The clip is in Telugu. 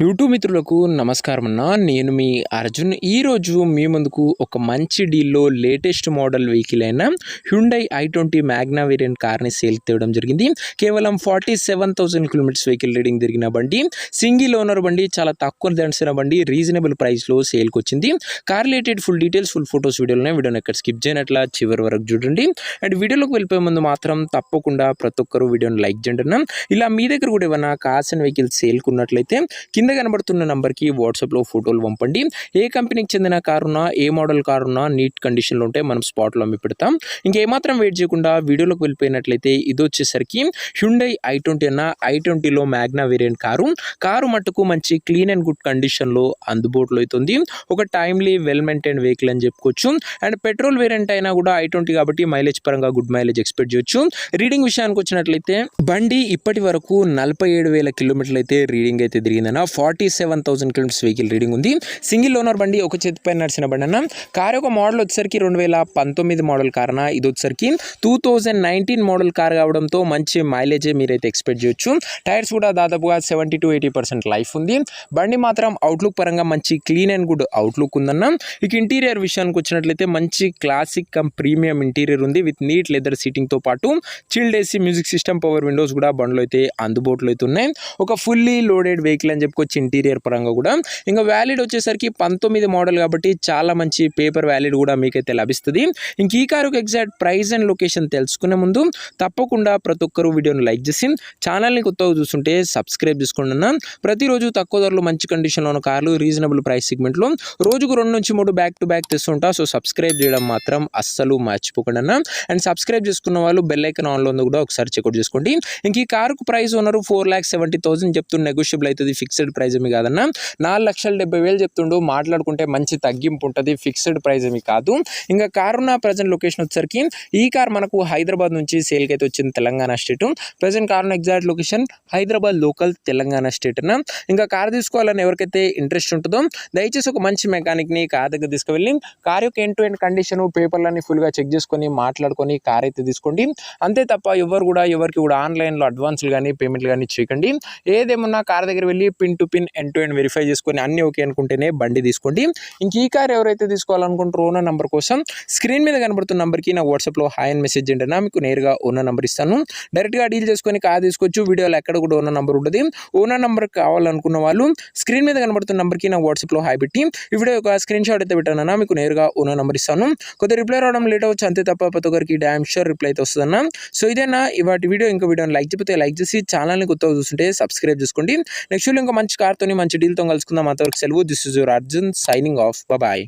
యూట్యూబ్ మిత్రులకు నమస్కారం అన్న. నేను మీ అర్జున్. ఈరోజు మీ ముందుకు ఒక మంచి డీల్లో లేటెస్ట్ మోడల్ వెహికల్ అయిన హ్యుండై i20 మ్యాగ్నా వేరియంట్ కార్ని సేల్కి తేవడం జరిగింది. కేవలం 47,000 కిలోమీటర్స్ వెహికల్ రీడింగ్ తిరిగిన బండి, సింగిల్ ఓనర్ బండి, చాలా తక్కువ దంచిన బండి, రీజనబుల్ ప్రైస్లో సేల్కి వచ్చింది. Car related full details, full photos వీడియోని ఎక్కడ స్కిప్ చేయనట్లా చివరి వరకు చూడండి. అండ్ వీడియోలోకి వెళ్ళిపోయే ముందు మాత్రం తప్పకుండా ప్రతి ఒక్కరు వీడియోని లైక్ చేయండి అన్న. ఇలా మీ దగ్గర కూడా ఏమైనా కార్స్ అండ్ వెహికల్స్ సేల్కి ఉన్నట్లయితే కింద కనబడుతున్న నంబర్కి వాట్సాప్లో ఫోటోలు పంపండి. ఏ కంపెనీకి చెందిన కారున్నా, ఏ మోడల్ కారున్నా నీట్ కండిషన్లో ఉంటే మనం స్పాట్లో అమ్మి పెడతాం. ఇంకేమాత్రం వెయిట్ చేయకుండా వీడియోలోకి వెళ్ళిపోయినట్లయితే ఇది వచ్చేసరికి హ్యుండై i20 అన్న. i20లో మ్యాగ్నా వేరియంట్ కారు మట్టుకు మంచి క్లీన్ అండ్ గుడ్ కండిషన్లో అందుబాటులో అవుతుంది. ఒక టైమ్లీ వెల్ మెయింటైన్ వెహికల్ అని చెప్పుకోవచ్చు. అండ్ పెట్రోల్ వేరియంట్ అయినా కూడా i20 కాబట్టి మైలేజ్ పరంగా గుడ్ మైలేజ్ ఎక్స్పెక్ట్ చేయొచ్చు. రీడింగ్ విషయానికి వచ్చినట్లయితే బండి ఇప్పటి వరకు 47,000 కిలోమీటర్లు అయితే రీడింగ్ అయితే తిరిగిందన్న. 47,000 కిలోమీటర్స్ వెహికల్ రీడింగ్ ఉంది. సింగిల్ ఓనర్ బండి, ఒక చేతిపై నడిచిన బండి అన్న. కార్ యొక్క మోడల్ వచ్చేసరికి 2019 మోడల్ కార్ అన్న. ఇది వచ్చేసరికి 2019 మోడల్ కార్ కావడంతో మంచి మైలేజే మీరైతే ఎక్స్పెక్ట్ చేయొచ్చు. టైర్స్ కూడా దాదాపుగా 70 to 80% లైఫ్ ఉంది. బండి మాత్రం అవుట్లుక్ పరంగా మంచి క్లీన్ అండ్ గుడ్ అవుట్లుక్ ఉందన్న. ఇక ఇంటీరియర్ విషయానికి వచ్చినట్లయితే మంచి క్లాసిక్ కమ్ ప్రీమియం ఇంటీరియర్ ఉంది విత్ నీట్ లెదర్ సీటింగ్తో పాటు chilled AC, music system, power Windows కూడా బండ్లో అయితే అందుబాటులో అయితే ఉన్నాయి. ఒక ఫుల్లీ లోడెడ్ వెహికల్ అని చెప్పుకోవచ్చు ఇంటీరియర్ పరంగా కూడా. ఇంకా వ్యాలిడ్ వచ్చేసరికి 19 మోడల్ కాబట్టి చాలా మంచి పేపర్ వ్యాలిడ్ కూడా మీకైతే లభిస్తుంది. ఇంక ఈ కారుకు ఎగ్జాక్ట్ ప్రైస్ అండ్ లొకేషన్ తెలుసుకునే ముందు తప్పకుండా ప్రతి ఒక్కరు వీడియోని లైక్ చేసి ఛానల్ని కొత్తగా చూస్తుంటే సబ్స్క్రైబ్ చేసుకోండి అన్న. ప్రతిరోజు తక్కువ ధరలో మంచి కండిషన్లో ఉన్న కార్లు రీజనబుల్ ప్రైస్ సెగ్మెంట్లో రోజుకు 2 నుంచి 3 బ్యాక్ టు బ్యాక్ తెస్తుంటా. సో సబ్స్క్రైబ్ చేయడం మాత్రం అస్సలు మర్చిపోకండి అన్న. అండ్ సబ్స్క్రైబ్ చేసుకున్న వాళ్ళు బెల్ ఐకాన్ ఆన్లో ఉంది కూడా ఒకసారి చెక్అవుట్ చేసుకోండి. ఇంక ఈ కారుకు ప్రైస్ ఉన్నారు 4,70,000 చెప్తుండే, నెగోషియబుల్ అవుతుంది. ఫిక్స్డ్ ప్రైస్ ఏమి కాదన్న. 4,70,000 చెప్తుండు. మాట్లాడుకుంటే మంచి తగ్గింపు ఉంటుంది, ఫిక్స్డ్ ప్రైస్ ఏమి కాదు. ఇంకా కారు ఉన్న ప్రజెంట్ లొకేషన్ వచ్చేసరికి ఈ కార్ మనకు హైదరాబాద్ నుంచి సేల్కి అయితే వచ్చింది, Telangana state. Present car exact location Hyderabad local, Telangana state అన్న. ఇంకా కార్ తీసుకోవాలని ఎవరికైతే ఇంట్రెస్ట్ ఉంటుందో దయచేసి ఒక మంచి మెకానిక్ని కార్ దగ్గర తీసుకువెళ్ళి కార్ యొక్క ఎండ్ టు ఎండ్ కండిషన్, పేపర్లన్నీ ఫుల్గా చెక్ చేసుకొని మాట్లాడుకొని కార్ అయితే తీసుకోండి. అంతే తప్ప ఎవరికి కూడా ఆన్లైన్లో అడ్వాన్స్లు కానీ పేమెంట్లు కానీ చేయకండి. ఏదేమన్నా కార్ దగ్గర వెళ్ళి pin to pin end to end verify చేసుకొని అన్ని ఓకే అనుకుంటేనే బండి తీసుకోండి. ఇంక ఈ కార్ ఎవరైతే తీసుకోవాలనుకుంటారో ఓనర్ నెంబర్ కోసం స్క్రీన్ మీద కనబడుతున్న నెంబర్కి నా వాట్సాప్లో హాయ్ అని మెసేజ్ చేయండి. మీకు నేరుగా ఓనర్ నెంబర్ ఇస్తాను. డైరెక్ట్గా డీల్ చేసుకొని కార్ తీసుకోవచ్చు. వీడియోలో ఎక్కడ కూడా ఓనర్ నెంబర్ ఉంటుంది. ఓనర్ నెంబర్ కావాలనుకున్న వాళ్ళు స్క్రీన్ మీద కనబడుతున్న నెంబర్కి నా వాట్సాప్లో హాయ్ పెట్టి ఈ వీడియో ఒక స్క్రీన్ షాట్ అయితే పెట్టానన్నా. మీకు నేరుగా ఓనర్ నెంబర్ ఇస్తాను. కొద్దిగా రిప్లై రావడం లేట్ అవ్వచ్చు, అంతే తప్ప ప్రతి ఒక్కరికి డ్యామ్ షూర్ రిప్లై అయితే వస్తుందన్న. సో ఇదేనా ఇవాటి వీడియో. ఇంకా వీడియోని లైక్ చెప్తే లైక్ చేసి ఛానల్ని కొత్తగా చూస్తుంటే సబ్స్క్రైబ్ చేసుకోండి. నెక్స్ట్ వీడియో ఇంకా మంచి కార్తో మంచి డీల్తో కలుసుకుందాం. అంతవరకు సెలవు. This is your Arjun signing off. Bye.